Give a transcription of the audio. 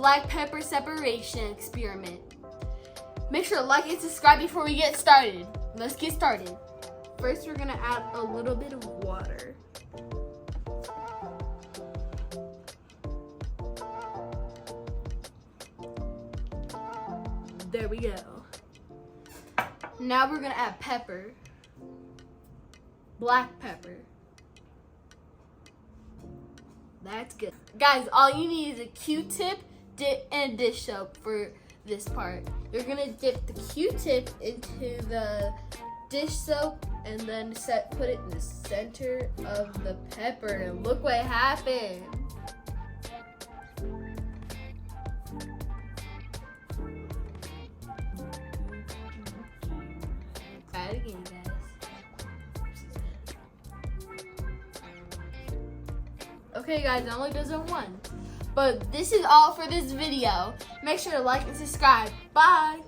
black pepper separation experiment. Make sure to like and subscribe before we get started. Let's get started. First, we're gonna add a little bit of water. There we go. Now we're gonna add pepper. Black pepper. That's good. Guys, all you need is a Q-tip, dip, and dish soap for this part. You're gonna dip the Q-tip into the dish soap and then put it in the center of the pepper, and look what happened. Try it again, guys. Okay guys, it only does it once. But this is all for this video. Make sure to like and subscribe. Bye!